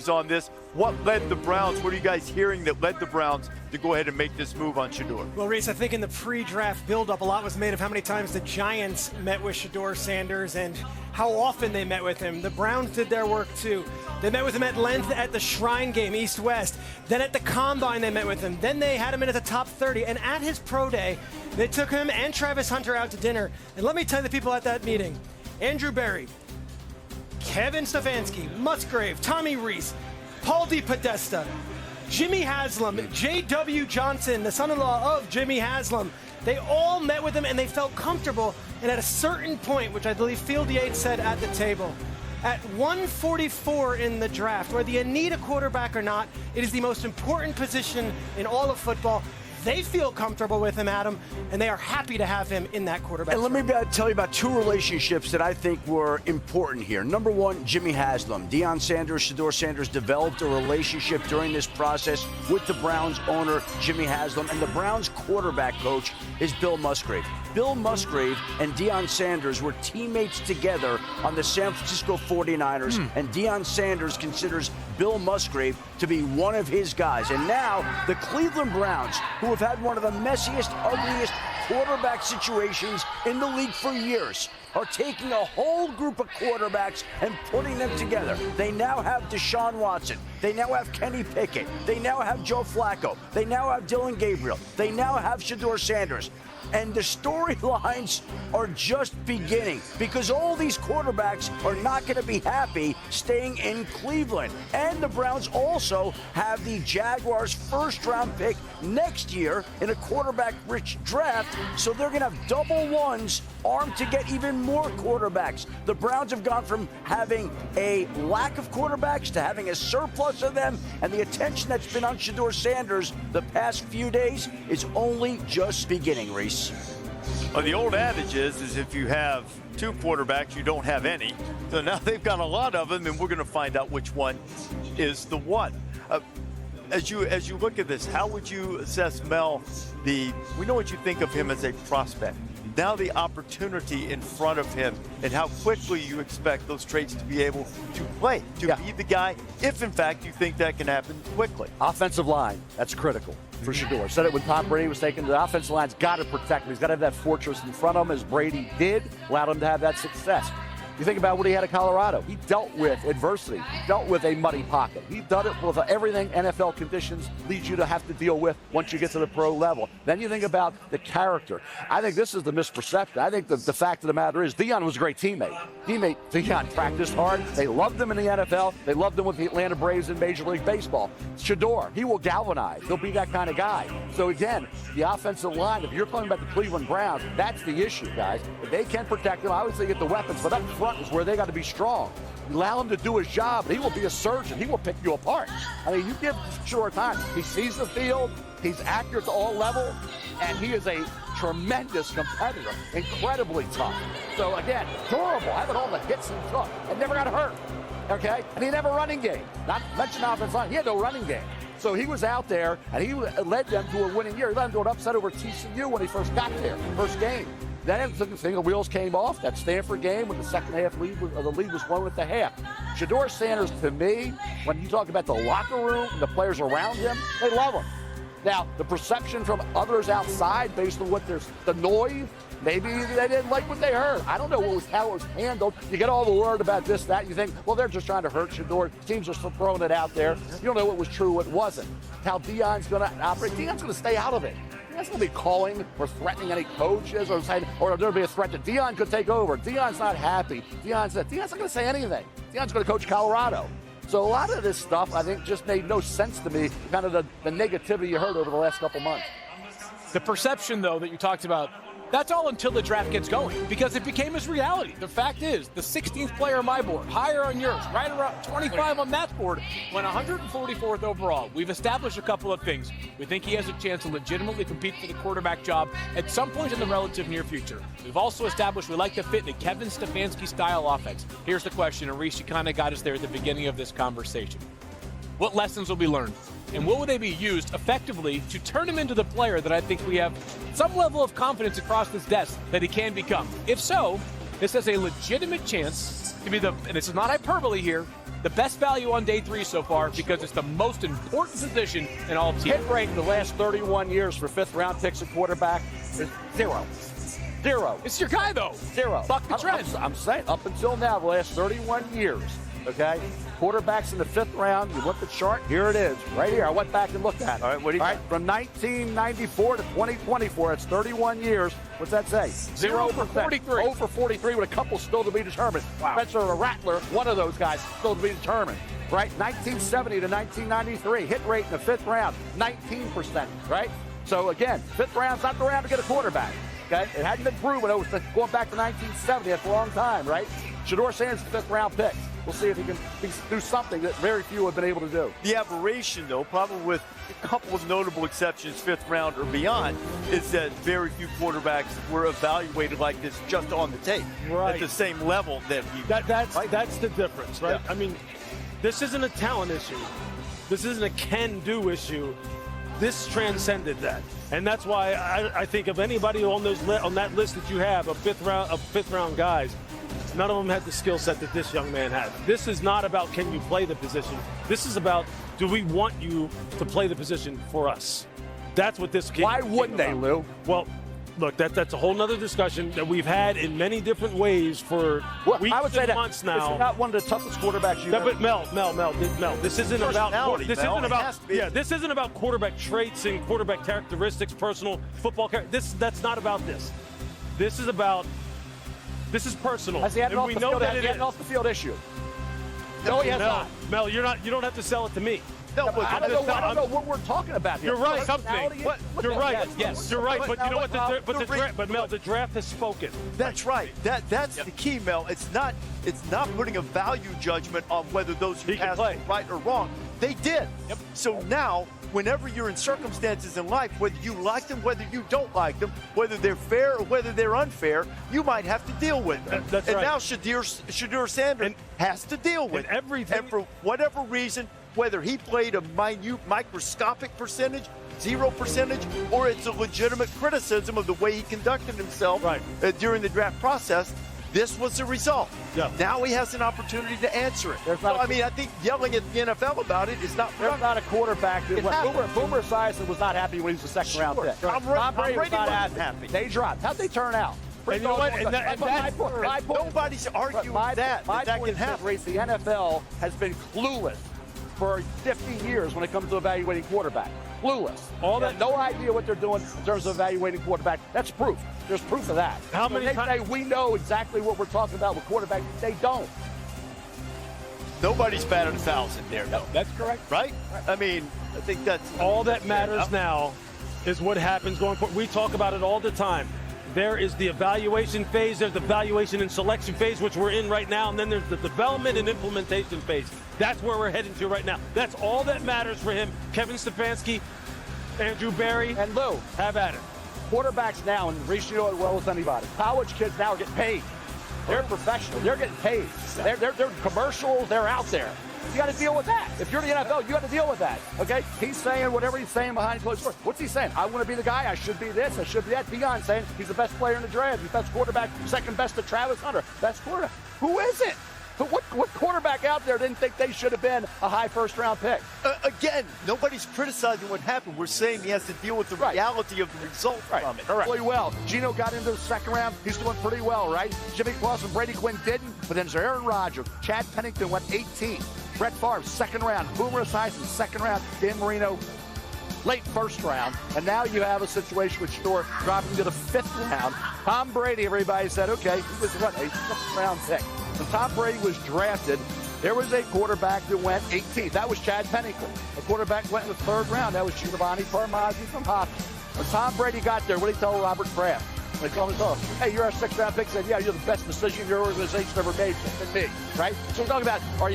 thoughts on this. What led the Browns? What are you guys hearing that led the Browns to go ahead and make this move on Shedeur? Well, Reese, I think in the pre-draft build-up, a lot was made of how many times the Giants met with Shedeur Sanders and how often they met with him. The Browns did their work, too. They met with him at length at the Shrine game, East-West. Then at the Combine, they met with him. Then they had him in at the top 30. And at his pro day, they took him and Travis Hunter out to dinner. And let me tell you the people at that meeting. Andrew Berry, Kevin Stefanski, Musgrave, Tommy Reese, Paul DePodesta, Jimmy Haslam, J.W. Johnson, the son-in-law of Jimmy Haslam. They all met with him and they felt comfortable. And at a certain point, which I believe Field Yates said at the table, at 144 in the draft, whether you need a quarterback or not, it is the most important position in all of football. They feel comfortable with him, Adam, and they are happy to have him in that quarterback. And let me tell you about two relationships that I think were important here. Number one, Jimmy Haslam. Deion Sanders, Shedeur Sanders developed a relationship during this process with the Browns owner, Jimmy Haslam, and the Browns quarterback coach is Bill Musgrave. Bill Musgrave and Deion Sanders were teammates together on the San Francisco 49ers, and Deion Sanders considers Bill Musgrave to be one of his guys. And now the Cleveland Browns, who have had one of the messiest, ugliest quarterback situations in the league for years, are taking a whole group of quarterbacks and putting them together. They now have Deshaun Watson. They now have Kenny Pickett. They now have Joe Flacco. They now have Dylan Gabriel. They now have Shedeur Sanders. And the storylines are just beginning because all these quarterbacks are not going to be happy staying in Cleveland. And the Browns also have the Jaguars' first-round pick next year in a quarterback-rich draft, so they're going to have double ones armed to get even more quarterbacks. The Browns have gone from having a lack of quarterbacks to having a surplus of them, and the attention that's been on Shedeur Sanders the past few days is only just beginning, Reese. Well, the old adage is if you have two quarterbacks, you don't have any. So now they've got a lot of them, and we're going to find out which one is the one. As you look at this, how would you assess Mel? We know what you think of him as a prospect. Now the opportunity in front of him and how quickly you expect those traits to be able to play, to be the guy, if in fact you think that can happen quickly. Offensive line, that's critical for Shedeur. Said it when Tom Brady was taken. The offensive line's got to protect him. He's got to have that fortress in front of him, as Brady did, allowed him to have that success. You think about what he had at Colorado. He dealt with adversity. He dealt with a muddy pocket. He done it with everything NFL conditions lead you to have to deal with once you get to the pro level. Then you think about the character. I think this is the misperception. I think the fact of the matter is Deion was a great teammate. Deion practiced hard. They loved him in the NFL. They loved him with the Atlanta Braves in Major League Baseball. Shedeur, he will galvanize. He'll be that kind of guy. So again, the offensive line, if you're talking about the Cleveland Browns, that's the issue, guys. If they can protect him, I would say get the weapons, but up front is where they got to be strong. You allow him to do his job, and he will be a surgeon. He will pick you apart. I mean, you give Shedeur time. He sees the field. He's accurate to all levels, and he is a tremendous competitor, incredibly tough. So again, durable, having all the hits he took, and never got hurt. Okay, and he never running game. Not mention offensive line. He had no running game. So he was out there, and he led them to a winning year. He led them to an upset over TCU when he first got there, first game. Then the wheels came off. That Stanford game when the second half lead the lead was won at the half. Shedeur Sanders, to me, when you talk about the locker room and the players around him, they love him. Now, the perception from others outside, based on what the noise, maybe they didn't like what they heard. I don't know how it was handled. You get all the word about this, that. You think, well, they're just trying to hurt Shedeur. Teams are still throwing it out there. You don't know what was true, what wasn't. How Deion's going to operate. Deion's going to stay out of it. He's not going to be calling or threatening any coaches or saying, or there'll be a threat that Deion could take over. Deion's not happy. Deion's not going to say anything. Deion's going to coach Colorado. So a lot of this stuff, I think, just made no sense to me, kind of the negativity you heard over the last couple months. The perception, though, that you talked about, that's all until the draft gets going, because it became his reality. The fact is, the 16th player on my board, higher on yours, right around 25 on Matt's board, went 144th overall. We've established a couple of things. We think he has a chance to legitimately compete for the quarterback job at some point in the relative near future. We've also established we like to fit in a Kevin Stefanski style offense. Here's the question, and Reese, you kind of got us there at the beginning of this conversation. What lessons will be learned? And what would they be used effectively to turn him into the player that I think we have some level of confidence across this desk that he can become? If so, this has a legitimate chance to be and this is not hyperbole here, the best value on day 3 so far because it's the most important position in all of teams. Hit rate in the last 31 years for fifth-round picks at quarterback is 0. 0. It's your guy, though. 0. Buck the trend. I'm saying up until now, the last 31 years, okay? Quarterbacks in the 5th round, you look at chart, here it is, right here. I went back and looked at it. All right, what do you got? From 1994 to 2024, it's 31 years. What's that say? 0 for 43. 0 for 43 with a couple still to be determined. Wow. Spencer Rattler, one of those guys, still to be determined. Right? 1970 to 1993, hit rate in the 5th round, 19%, right? So again, 5th round's not the round to get a quarterback. Okay? It hadn't been proven. It was going back to 1970. That's a long time, right? Shedeur Sanders, 5th round pick. We'll see if he can do something that very few have been able to do. The aberration, though, probably with a couple of notable exceptions, 5th round or beyond, is that very few quarterbacks were evaluated like this just on the tape. Right. At the same level that he That's the difference, right? Yeah. I mean, this isn't a talent issue. This isn't a can-do issue. This transcended that, and that's why I think of anybody on that list that you have of fifth round guys, none of them had the skill set that this young man had. This is not about can you play the position. This is about do we want you to play the position for us. That's what this game. Why wouldn't they, Lou? Well, look, that's a whole nother discussion that we've had in many different ways for weeks I would say and that months now. This is not one of the toughest quarterbacks you've ever. But Mel, this isn't about this isn't about quarterback traits and quarterback characteristics, personal football character. That's not about this. This is personal. Has he had an and we know that it is. off the field issue? No, he has not. Mel, you don't have to sell it to me. No, I don't know what we're talking about here. You're right. Personality? You're right. Yes. You're right. But you know what? But Mel, the draft has spoken. That's right. That's the key, Mel. It's not putting a value judgment on whether those who He can passed play. were right or wrong. They did. Yep. So now, whenever you're in circumstances in life, whether you like them, whether you don't like them, whether they're fair or whether they're unfair, you might have to deal with them. That's and right. now Shedeur Sanders has to deal with and it. everything- And for whatever reason, whether he played a minute, microscopic percentage, 0%, or it's a legitimate criticism of the way he conducted himself Right. During the draft process, this was the result. Yeah. Now he has an opportunity to answer it. There's not I mean, I think yelling at the NFL about it is not There's not a quarterback that happens. Boomer Esiason was not happy when he was a second-round pick. Tom Brady was not wasn't happy. They dropped. How'd they turn out? And you know what? Nobody's arguing that point can is, happen. Reese, the NFL has been clueless for 50 years when it comes to evaluating quarterback. Clueless. No idea what they're doing in terms of evaluating quarterback. That's proof. There's proof of that. How many they times- say we know exactly what we're talking about with quarterback? They don't. Nobody's batted 1,000 there, though. That's correct. Right? I mean, I think that's All that matters now is what happens going forward. We talk about it all the time. There is the evaluation phase, there's the evaluation and selection phase, which we're in right now, and then there's the development and implementation phase. That's where we're heading to right now. That's all that matters for him. Kevin Stefanski, Andrew Berry, And Lou, have at it. quarterbacks now, and Reese, you know it well as anybody, college kids now are getting paid. They're professional. They're getting paid. They're commercials. They're out there. You got to deal with that. If you're the NFL, you got to deal with that. Okay? He's saying whatever he's saying behind closed doors. What's he saying? I want to be the guy. I should be this. I should be that. Deion saying he's the best player in the draft. He's best quarterback. Second best to Travis Hunter. Best quarterback. Who is it? What quarterback out there didn't think they should have been a high first-round pick? again, nobody's criticizing what happened. We're saying he has to deal with the reality of the result from it. Really well. Gino got into the second round. He's doing pretty well, right? Jimmy Clausen, Brady Quinn didn't. But then there's Aaron Rodgers. Chad Pennington went 18. Brett Favre, second round. Boomer Esiason, second round. Dan Marino, late first round. And now you have a situation with Shedeur dropping to the fifth round. Tom Brady, everybody said, okay, he was what, a fifth round pick. When Tom Brady was drafted, there was a quarterback that went 18th. That was Chad Pennington. A quarterback went in the third round. That was Giovanni Parmazzi from Hopkins. When Tom Brady got there, what did he tell Robert Kraft? They told him, hey, you're our sixth round pick. He said, yeah, you're the best decision your organization ever made than me, right? So we're talking about, are you